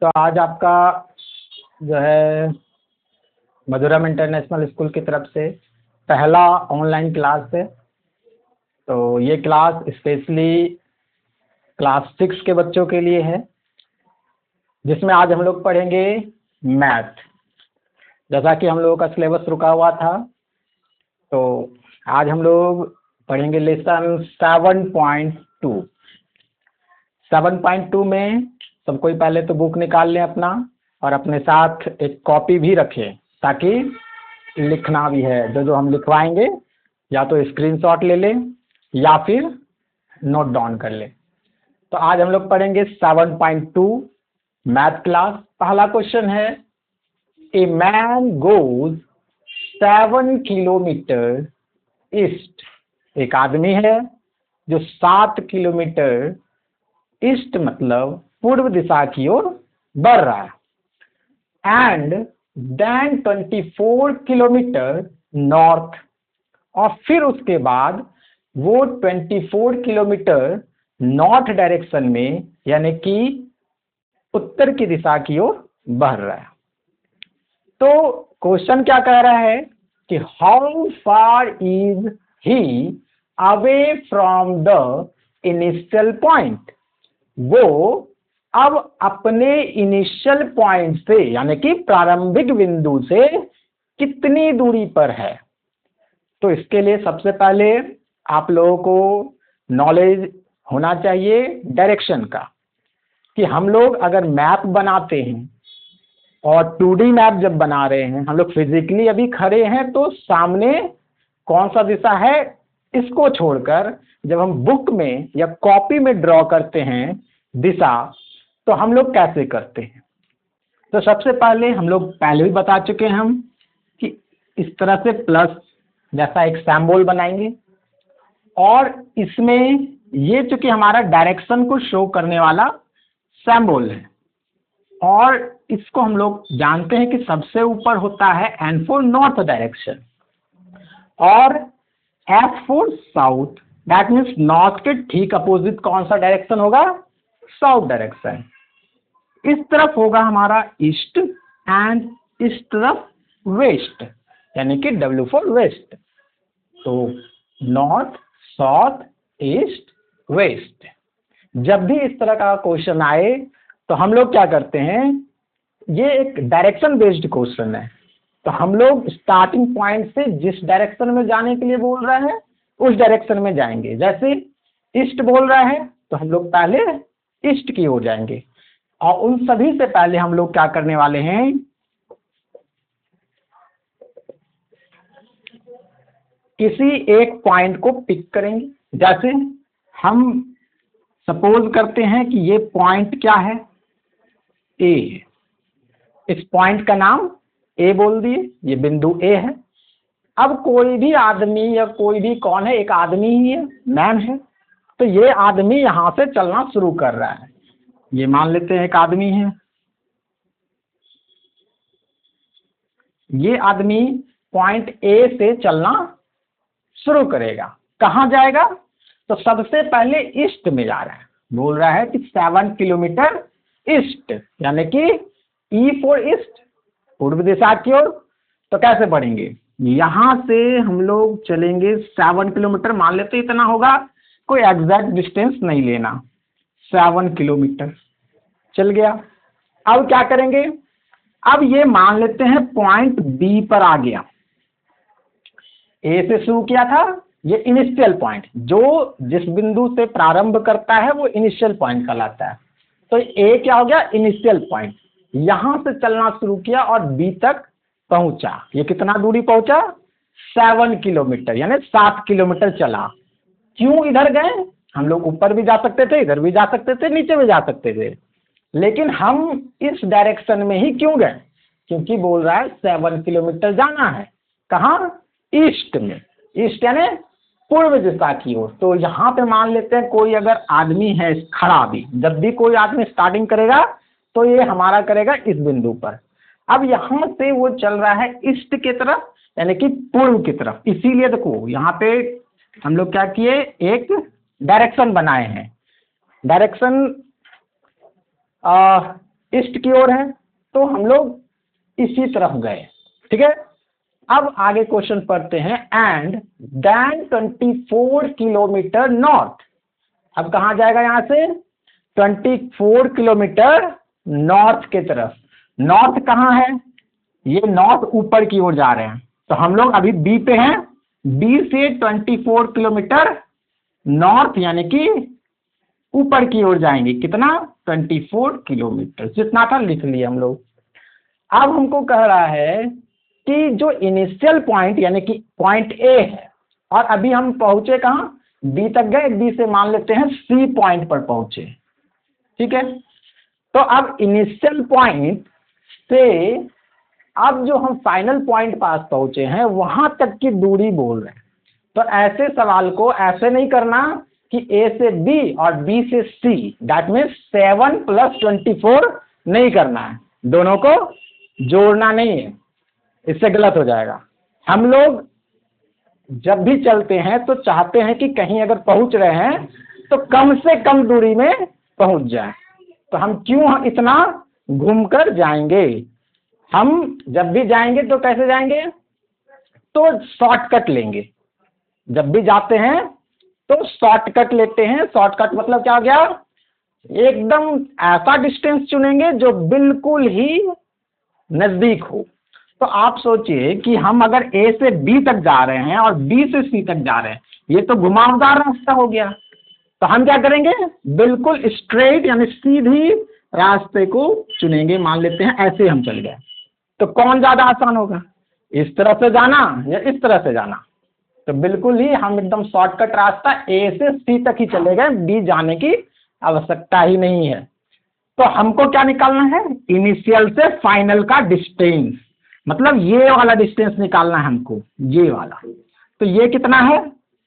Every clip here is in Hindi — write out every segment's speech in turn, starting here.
तो आज आपका जो है मधुरम इंटरनेशनल स्कूल की तरफ से पहला ऑनलाइन क्लास है। तो ये क्लास स्पेशली क्लास 6 के बच्चों के लिए है, जिसमें आज हम लोग पढ़ेंगे मैथ। जैसा कि हम लोगों का सिलेबस रुका हुआ था, तो आज हम लोग पढ़ेंगे लेसन 7.2। 7.2 में सब कोई पहले तो बुक निकाल लें अपना, और अपने साथ एक कॉपी भी रखें, ताकि लिखना भी है। जो जो हम लिखवाएंगे या तो स्क्रीनशॉट ले लें या फिर नोट डाउन कर लें। तो आज हम लोग पढ़ेंगे 7.2 मैथ क्लास। पहला क्वेश्चन है, a man goes 7 kilometre east. एक आदमी है जो 7 किलोमीटर ईस्ट मतलब पूर्व दिशा की ओर बढ़ रहा है, एंड देन 24 किलोमीटर नॉर्थ। और फिर उसके बाद वो 24 किलोमीटर नॉर्थ डायरेक्शन में, यानी कि उत्तर की दिशा की ओर बढ़ रहा है। तो क्वेश्चन क्या कह रहा है कि how far is he away from the initial point. वो अब अपने इनिशियल पॉइंट से, यानी कि प्रारंभिक बिंदु से कितनी दूरी पर है। तो इसके लिए सबसे पहले आप लोगों को नॉलेज होना चाहिए डायरेक्शन का, कि हम लोग अगर मैप बनाते हैं और 2D मैप जब बना रहे हैं, हम लोग फिजिकली अभी खड़े हैं, तो सामने कौन सा दिशा है इसको छोड़कर जब हम बुक में या कॉपी में ड्रॉ करते हैं दिशा, तो हम लोग कैसे करते हैं। तो सबसे पहले हम लोग पहले भी बता चुके हैं हम कि इस तरह से प्लस जैसा एक सिंबल बनाएंगे, और इसमें ये चूंकि हमारा डायरेक्शन को शो करने वाला सिंबल है, और इसको हम लोग जानते हैं कि सबसे ऊपर होता है N फॉर नॉर्थ डायरेक्शन और S for south. That means north के ठीक अपोजिट कौन सा डायरेक्शन होगा, साउथ डायरेक्शन। इस तरफ होगा हमारा ईस्ट एंड इस तरफ वेस्ट, यानी कि W फॉर वेस्ट। तो नॉर्थ, साउथ, ईस्ट, वेस्ट। जब भी इस तरह का क्वेश्चन आए तो हम लोग क्या करते हैं, ये एक डायरेक्शन बेस्ड क्वेश्चन है, तो हम लोग स्टार्टिंग पॉइंट से जिस डायरेक्शन में जाने के लिए बोल रहे हैं उस डायरेक्शन में जाएंगे। जैसे ईस्ट बोल रहा है तो हम लोग पहले ईस्ट की ओर जाएंगे, और उन सभी से पहले हम लोग क्या करने वाले हैं, किसी एक पॉइंट को पिक करेंगे। जैसे हम सपोज करते हैं कि ये पॉइंट क्या है, ए। इस पॉइंट का नाम ए बोल दिए, ये बिंदु ए है। अब कोई भी आदमी या कोई भी कौन है, एक आदमी ही है, मैन है, तो ये आदमी यहां से चलना शुरू कर रहा है। ये मान लेते हैं एक आदमी है, ये आदमी पॉइंट ए से चलना शुरू करेगा। कहां जाएगा, तो सबसे पहले ईस्ट में जा रहा है, बोल रहा है कि 7 किलोमीटर ईस्ट, यानी कि ई फॉर ईस्ट, पूर्व दिशा की ओर। तो कैसे बढ़ेंगे, यहां से हम लोग चलेंगे 7 किलोमीटर, मान लेते इतना होगा, कोई एग्जैक्ट डिस्टेंस नहीं लेना, 7 किलोमीटर चल गया। अब क्या करेंगे, अब ये मान लेते हैं पॉइंट बी पर आ गया। ए से शुरू किया था, ये इनिशियल पॉइंट, जो जिस बिंदु से प्रारंभ करता है वो इनिशियल पॉइंट कहलाता है। तो ए क्या हो गया, इनिशियल पॉइंट। यहां से चलना शुरू किया और बी तक पहुंचा। ये कितना दूरी पहुंचा, 7 किलोमीटर, यानी 7 किलोमीटर चला। क्यों इधर गए, हम लोग ऊपर भी जा सकते थे, इधर भी जा सकते थे, नीचे भी जा सकते थे, लेकिन हम इस डायरेक्शन में ही क्यों गए, क्योंकि बोल रहा है 7 किलोमीटर जाना है। कहाँ, ईस्ट में। ईस्ट यानी पूर्व दिशा की ओर। तो यहाँ पे मान लेते हैं कोई अगर आदमी है खड़ा भी, जब भी कोई आदमी स्टार्टिंग करेगा तो ये हमारा करेगा इस बिंदु पर। अब यहाँ से वो चल रहा है ईस्ट की तरफ, यानी कि पूर्व की तरफ। इसीलिए देखो यहाँ पे हम लोग क्या किए, एक डायरेक्शन बनाए हैं। डायरेक्शन ईस्ट की ओर है, तो हम लोग इसी तरफ गए। ठीक है, अब आगे क्वेश्चन पढ़ते हैं। And then 24 kilometre north. अब कहाँ जाएगा? यहाँ से 24 किलोमीटर नॉर्थ के तरफ। नॉर्थ कहाँ है? ये नॉर्थ ऊपर की ओर जा रहे हैं, तो हम लोग अभी बी पे हैं। बी से 24 किलोमीटर नॉर्थ यानी कि ऊपर की ओर जाएंगे। कितना? 24 किलोमीटर। जितना था लिख लिया हम लोग। अब हमको कह रहा है कि जो इनिशियल पॉइंट यानी कि पॉइंट ए है, और अभी हम पहुंचे कहाँ? बी तक गए। बी से मान लेते हैं सी पॉइंट पर पहुंचे। ठीक है, तो अब इनिशियल पॉइंट से अब जो हम फाइनल पॉइंट पास पहुंचे हैं वहां तक की दूरी बोल रहे हैं। तो ऐसे सवाल को ऐसे नहीं करना कि ए से बी और बी से सी, दैट मीन्स 7 + 24 नहीं करना है, दोनों को जोड़ना नहीं है, इससे गलत हो जाएगा। हम लोग जब भी चलते हैं तो चाहते हैं कि कहीं अगर पहुंच रहे हैं तो कम से कम दूरी में पहुंच जाए। तो हम क्यों इतना घूमकर जाएंगे? हम जब भी जाएंगे तो कैसे जाएंगे? तो शॉर्टकट लेंगे। जब भी जाते हैं तो शॉर्टकट लेते हैं। शॉर्टकट मतलब क्या हो गया? एकदम ऐसा डिस्टेंस चुनेंगे जो बिल्कुल ही नजदीक हो। तो आप सोचिए कि हम अगर ए से बी तक जा रहे हैं और बी से सी तक जा रहे हैं, ये तो घुमावदार रास्ता हो गया। तो हम क्या करेंगे? बिल्कुल स्ट्रेट यानी सीधी रास्ते को चुनेंगे। मान लेते हैं ऐसे हम चल गए, तो कौन ज्यादा आसान होगा? इस तरह से जाना या इस तरह से जाना? तो बिल्कुल ही हम एकदम शॉर्टकट रास्ता ए से सी तक ही चले गए, बी जाने की आवश्यकता ही नहीं है। तो हमको क्या निकालना है? इनिशियल से फाइनल का डिस्टेंस, मतलब ये वाला डिस्टेंस निकालना है हमको, ये वाला। तो ये कितना है?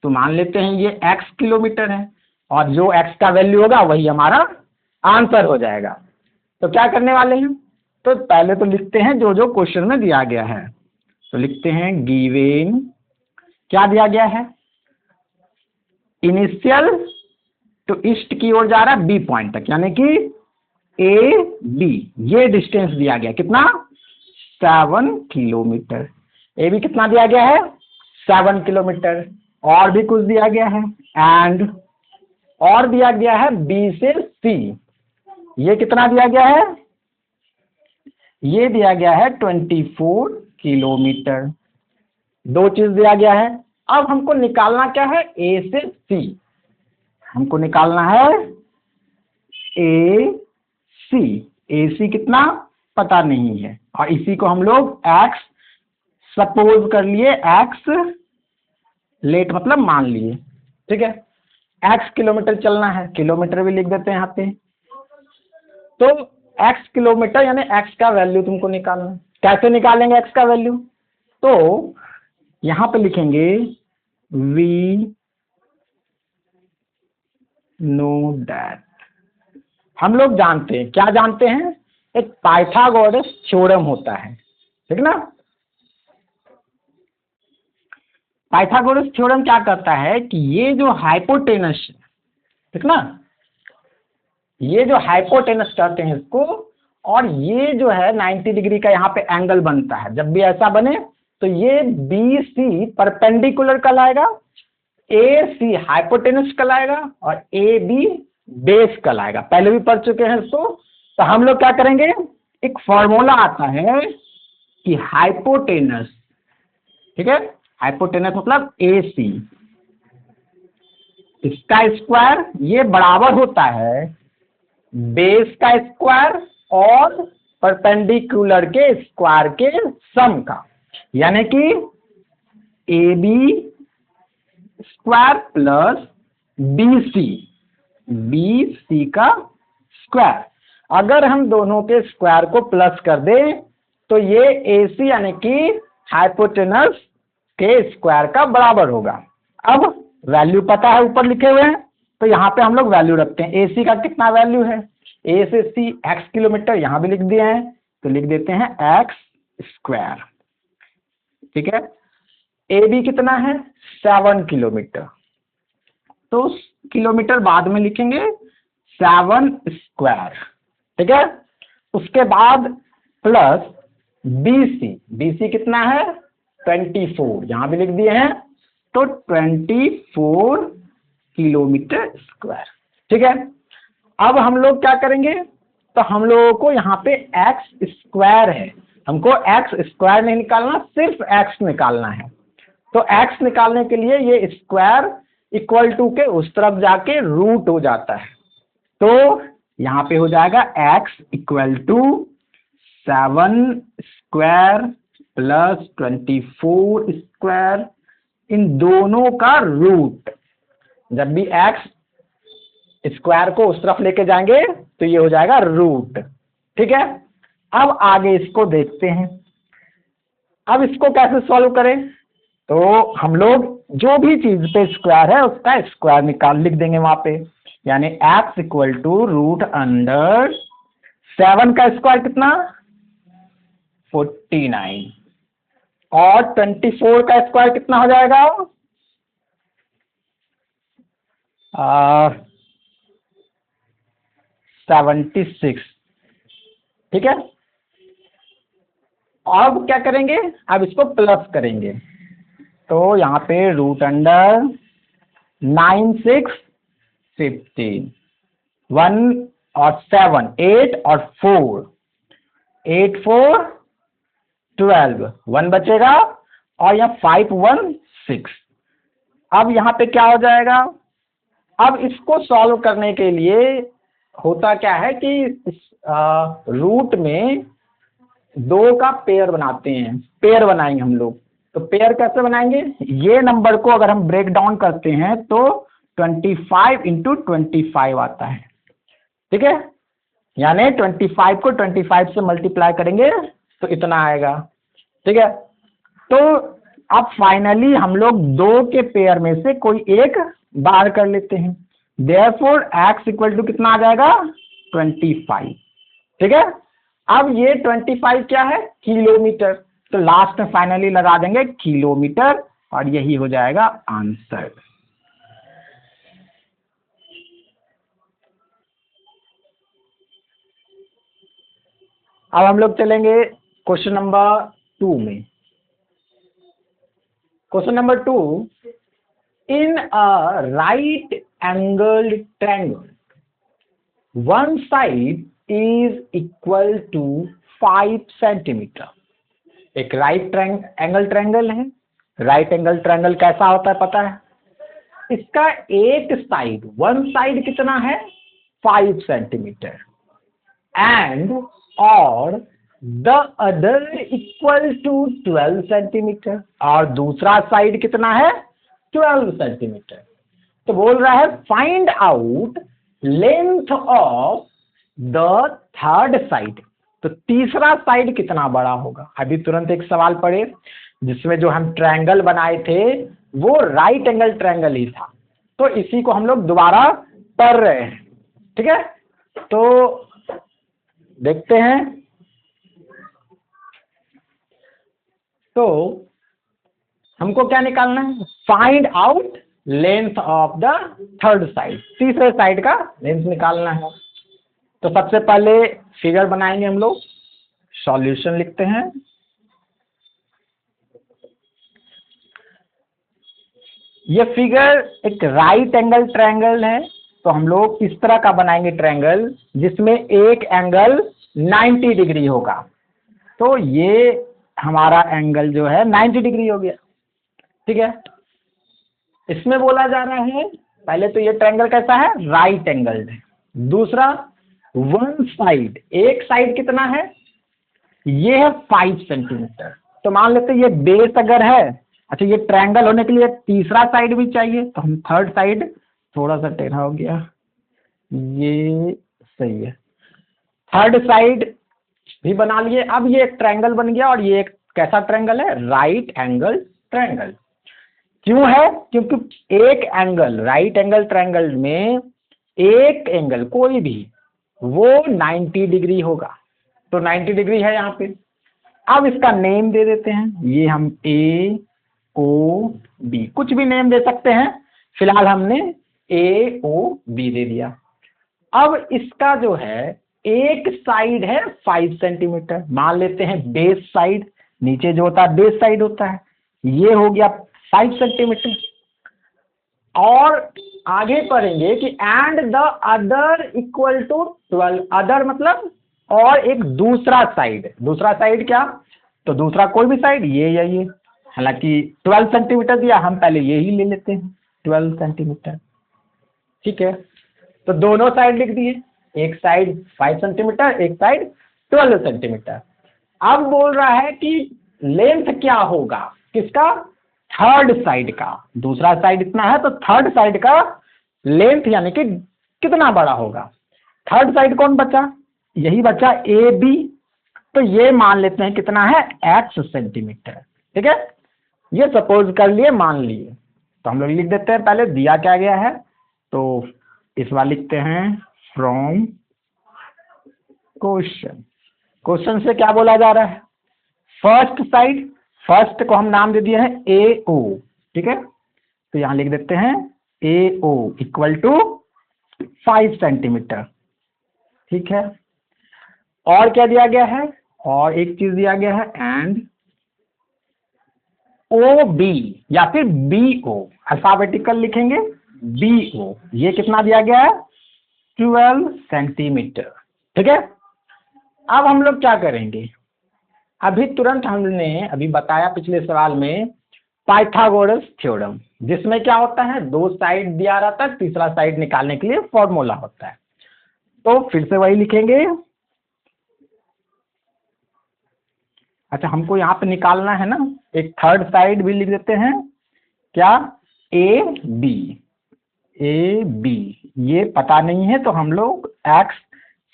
तो मान लेते हैं ये x किलोमीटर है, और जो x का वैल्यू होगा वही हमारा आंसर हो जाएगा। तो क्या करने वाले हैं? तो पहले तो लिखते हैं जो जो क्वेश्चन में दिया गया है। तो लिखते हैं गिवन, क्या दिया गया है? इनिशियल तो ईस्ट की ओर जा रहा है बी पॉइंट तक, यानी कि ए बी, ये डिस्टेंस दिया गया। कितना? 7 किलोमीटर। ए बी कितना दिया गया है? 7 किलोमीटर। और भी कुछ दिया गया है, एंड और दिया गया है बी से सी। ये कितना दिया गया है? ये दिया गया है 24 किलोमीटर। दो चीज दिया गया है। अब हमको निकालना क्या है? ए से सी। हमको निकालना है ए सी। ए सी कितना पता नहीं है, और इसी को हम लोग एक्स सपोज कर लिए, एक्स लेट मतलब मान लिए। ठीक है, एक्स किलोमीटर चलना है, किलोमीटर भी लिख देते हैं यहाँ पे। तो एक्स किलोमीटर यानी एक्स का वैल्यू तुमको निकालना। कैसे निकालेंगे एक्स का वैल्यू? तो यहाँ पे लिखेंगे वी नो दैट। हम लोग जानते हैं, क्या जानते हैं? एक पाइथागोरस थ्योरम होता है, ठीक ना? पाइथागोरस थ्योरम क्या कहता है कि ये जो हाइपोटेनस, ठीक ना, ये जो हाइपोटेनस कहते हैं इसको, और ये जो है 90 डिग्री का यहाँ पे एंगल बनता है। जब भी ऐसा बने तो ये बी सी परपेंडिकुलर कहलाएगा, ए सी हाइपोटेनस कहलाएगा, और ए बी बेस कहलाएगा। पहले भी पढ़ चुके हैं इसको। तो हम लोग क्या करेंगे? एक फॉर्मूला आता है कि हाइपोटेनस, ठीक है, हाइपोटेनस मतलब ए सी, इसका स्क्वायर ये बराबर होता है बेस का स्क्वायर और परपेंडिकुलर के स्क्वायर के सम का, यानी कि A B square plus B C का स्क्वायर। अगर हम दोनों के स्क्वायर को प्लस कर दें तो ये ए सी यानी कि हाइपोटेनस के स्क्वायर का बराबर होगा। अब वैल्यू पता है, ऊपर लिखे हुए हैं, तो यहाँ पे हम लोग वैल्यू रखते हैं। ए सी का कितना वैल्यू है? ए से सी एक्स किलोमीटर, यहाँ भी लिख दिए हैं, तो लिख देते हैं एक्स स्क्वायर। ठीक है, ए बी कितना है? 7 किलोमीटर, तो किलोमीटर बाद में लिखेंगे 7 स्क्वायर। ठीक है, उसके बाद प्लस BC, BC कितना है 24, यहां भी लिख दिए हैं, तो 24 किलोमीटर स्क्वायर। ठीक है, अब हम लोग क्या करेंगे, तो हम लोगों को यहाँ पे x स्क्वायर है, हमको x स्क्वायर नहीं निकालना, सिर्फ x निकालना है। तो x निकालने के लिए ये स्क्वायर इक्वल टू के उस तरफ जाके रूट हो जाता है, तो यहाँ पे हो जाएगा x equal to 7 square plus 24 square, इन दोनों का रूट। जब भी x स्क्वायर को उस तरफ लेके जाएंगे तो ये हो जाएगा रूट। ठीक है, अब आगे इसको देखते हैं। अब इसको कैसे सॉल्व करें, तो हम लोग जो भी चीज पे स्क्वायर है उसका स्क्वायर निकाल लिख देंगे वहां पे, यानी x equal to root under 7 का स्क्वायर कितना 49 और 24 का स्क्वायर कितना हो जाएगा 76। ठीक है, अब क्या करेंगे, अब इसको प्लस करेंगे, तो यहाँ पे रूट अंडर 9 6 15 1 और 7 8 और 4 8 4 12 1 बचेगा और यहाँ 5 1 6। अब यहाँ पे क्या हो जाएगा, अब इसको सॉल्व करने के लिए होता क्या है कि इस रूट में 2 का पेयर बनाते हैं, पेयर बनाएंगे हम लोग। तो पेयर कैसे बनाएंगे, ये नंबर को अगर हम ब्रेक डाउन करते हैं तो 25 इंटू 25 आता है। ठीक है, यानी 25 को 25 से मल्टीप्लाई करेंगे तो इतना आएगा। ठीक है, तो अब फाइनली हम लोग 2 के पेयर में से कोई एक बाहर कर लेते हैं, देयरफॉर x इक्वल टू कितना आ जाएगा 25। ठीक है, अब ये 25 क्या है किलोमीटर, तो लास्ट में फाइनली लगा देंगे किलोमीटर और यही हो जाएगा आंसर। अब हम लोग चलेंगे क्वेश्चन नंबर 2 में। Question number 2, in a right angled triangle one side is equal to 5 centimetre. एक राइट एंगल ट्रायंगल है, राइट एंगल ट्रायंगल कैसा होता है पता है, इसका एक साइड वन साइड कितना है 5 सेंटीमीटर एंड और the other equal to 12 centimetre, और दूसरा साइड कितना है 12 सेंटीमीटर। तो बोल रहा है find out length of the third side, तो तीसरा साइड कितना बड़ा होगा। अभी तुरंत एक सवाल पढ़े जिसमें जो हम ट्रायंगल बनाए थे वो राइट एंगल ट्रायंगल ही था, तो इसी को हम लोग दोबारा पढ़ रहे हैं। ठीक है, तो देखते हैं। तो हमको क्या निकालना है, find out length of the third side, तीसरे साइड का लेंथ निकालना है। तो सबसे पहले फिगर बनाएंगे हम लोग, सॉल्यूशन लिखते हैं। ये फिगर एक राइट एंगल ट्रायंगल है, तो हम लोग इस तरह का बनाएंगे ट्रायंगल जिसमें एक एंगल 90 डिग्री होगा। तो ये हमारा एंगल जो है 90 डिग्री हो गया। ठीक है, इसमें बोला जा रहा है पहले तो ये ट्रायंगल कैसा है राइट एंगल्ड है, दूसरा वन साइड, एक साइड कितना है ये है 5 सेंटीमीटर। तो मान लेते ये बेस अगर है, अच्छा ये ट्रायंगल होने के लिए तीसरा साइड भी चाहिए, तो हम थर्ड साइड, थोड़ा सा टेढ़ा हो गया, ये सही है, थर्ड साइड भी बना लिए। अब ये एक ट्रायंगल बन गया और ये एक कैसा ट्रायंगल है राइट एंगल ट्रायंगल। क्यों है, क्योंकि एक एंगल राइट एंगल ट्रायंगल में एक एंगल कोई भी वो 90 डिग्री होगा, तो 90 डिग्री है यहाँ पे। अब इसका नेम दे देते हैं, ये हम ए ओ बी कुछ भी नेम दे सकते हैं, फिलहाल हमने ए ओ बी दे दिया। अब इसका जो है एक साइड है 5 सेंटीमीटर, मान लेते हैं बेस साइड, नीचे जो होता है बेस साइड होता है, ये हो गया 5 सेंटीमीटर। और आगे पढ़ेंगे कि and the other equal to 12, other मतलब और एक दूसरा साइड, दूसरा साइड क्या, तो दूसरा कोई भी साइड, ये या ये, हालांकि 12 सेंटीमीटर दिया, हम पहले ये ही ले लेते हैं 12 सेंटीमीटर। ठीक है, तो दोनों साइड लिख दिए, एक साइड 5 सेंटीमीटर, एक साइड 12 सेंटीमीटर। अब बोल रहा है कि लेंथ क्या होगा किसका, थर्ड साइड का, दूसरा साइड इतना है तो थर्ड साइड का लेंथ यानी कि कितना बड़ा होगा। थर्ड साइड कौन बचा, यही बचा ए बी, तो ये मान लेते हैं कितना है x सेंटीमीटर। ठीक है, ये सपोज कर लिए, मान लिए, तो हम लोग लिख देते हैं, पहले दिया क्या गया है, तो इस बार लिखते हैं फ्रॉम क्वेश्चन। क्वेश्चन से क्या बोला जा रहा है, फर्स्ट साइड, फर्स्ट को हम नाम दे दिए हैं ए ओ। ठीक है, तो यहां लिख देते हैं ए ओ इक्वल टू 5 सेंटीमीटर। ठीक है, और क्या दिया गया है, और एक चीज दिया गया है एंड ओ बी या फिर बी ओ, अल्फाबेटिकल लिखेंगे बी ओ, ये कितना दिया गया है 12 सेंटीमीटर। ठीक है, अब हम लोग क्या करेंगे, अभी तुरंत हमने अभी बताया पिछले सवाल में पाइथागोरस थ्योरम, जिसमें क्या होता है, दो साइड दिया रहता है, तीसरा साइड निकालने के लिए फॉर्मूला होता है। तो फिर से वही लिखेंगे, अच्छा हमको यहाँ पे निकालना है ना, एक थर्ड साइड भी लिख देते हैं, क्या ए बी, ए बी ये पता नहीं है तो हम लोग x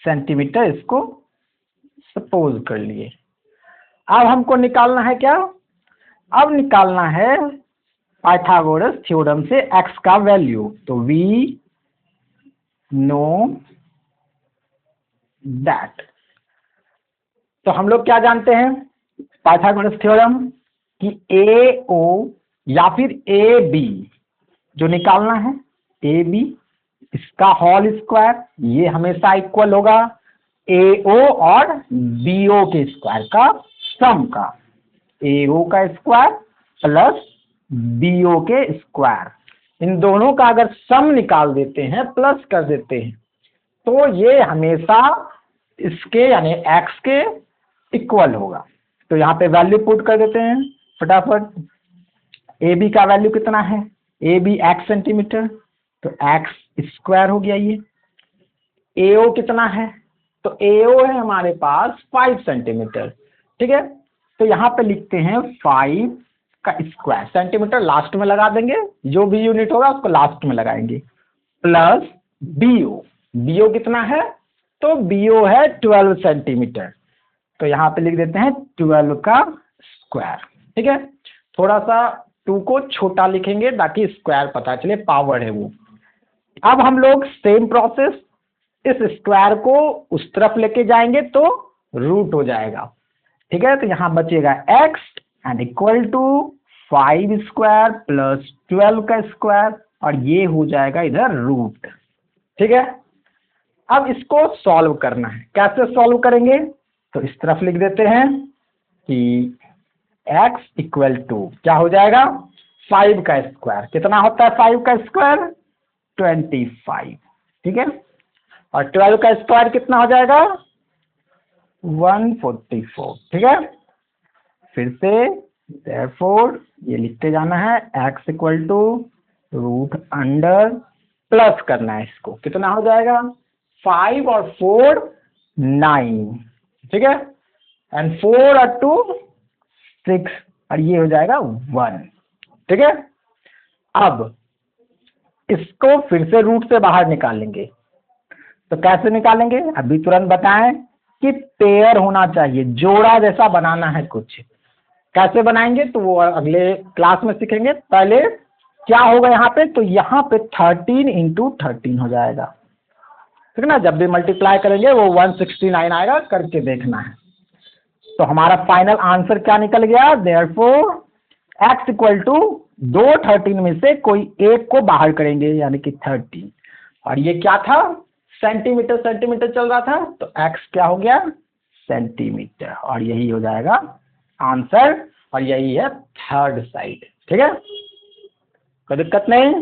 सेंटीमीटर इसको सपोज कर लिए। अब हमको निकालना है क्या, अब निकालना है पाइथागोरस थ्योरम से x का वैल्यू, तो वी नो दैट, तो हम लोग क्या जानते हैं पाइथागोरस थ्योरम कि ए ओ या फिर ए बी जो निकालना है, ए बी इसका होल स्क्वायर, ये हमेशा इक्वल होगा ए ओ और बी ओ के स्क्वायर का सम का, ए ओ का स्क्वायर प्लस बी ओ के स्क्वायर, इन दोनों का अगर सम निकाल देते हैं, प्लस कर देते हैं, तो ये हमेशा इसके यानी x के इक्वल होगा। तो यहाँ पे वैल्यू पुट कर देते हैं फटाफट, ए बी का वैल्यू कितना है, ए बी x सेंटीमीटर, तो x स्क्वायर हो गया ये, ए ओ कितना है, तो ए ओ है हमारे पास 5 सेंटीमीटर। ठीक है, तो यहाँ पे लिखते हैं 5 का स्क्वायर, सेंटीमीटर लास्ट में लगा देंगे, जो भी यूनिट होगा उसको लास्ट में लगाएंगे, प्लस बी ओ कितना है, तो बी ओ है 12 सेंटीमीटर, तो यहाँ पे लिख देते हैं 12 का स्क्वायर। ठीक है, थोड़ा सा 2 को छोटा लिखेंगे ताकि स्क्वायर पता चले, पावर है वो। अब हम लोग सेम प्रोसेस, इस स्क्वायर को उस तरफ लेके जाएंगे तो रूट हो जाएगा। ठीक है, तो यहाँ बचेगा x and equal to 5 square plus 12 का स्क्वायर, और ये हो जाएगा इधर रूट। ठीक है, अब इसको सॉल्व करना है, कैसे सॉल्व करेंगे, तो इस तरफ लिख देते हैं कि x इक्वल टू क्या हो जाएगा 5 का स्क्वायर, कितना होता है 5 का स्क्वायर 25। ठीक है, और 12 का स्क्वायर कितना हो जाएगा 144। ठीक है, फिर से therefore ये लिखते जाना है x equal to root under, plus करना है इसको, कितना हो जाएगा 5 और 4 9। ठीक है, एंड 4 और 2 6, और ये हो जाएगा 1। ठीक है, अब इसको फिर से रूट से बाहर निकालेंगे, तो कैसे निकालेंगे अभी तुरंत बताएं कि पेयर होना चाहिए, जोड़ा जैसा बनाना है कुछ, कैसे बनाएंगे तो वो अगले क्लास में सीखेंगे। पहले क्या होगा यहाँ पे, तो यहाँ पे 13 इंटू 13 हो जाएगा, ठीक है ना, जब भी मल्टीप्लाई करेंगे वो 169 आएगा, करके देखना है। तो हमारा फाइनल आंसर क्या निकल गया, देयरफॉर x इक्वल टू 2 13 में से कोई एक को बाहर करेंगे यानी कि 13, और ये क्या था सेंटीमीटर सेंटीमीटर चल रहा था, तो x क्या हो गया, सेंटीमीटर, और यही हो जाएगा आंसर, और यही है थर्ड साइड। ठीक है, कोई दिक्कत नहीं।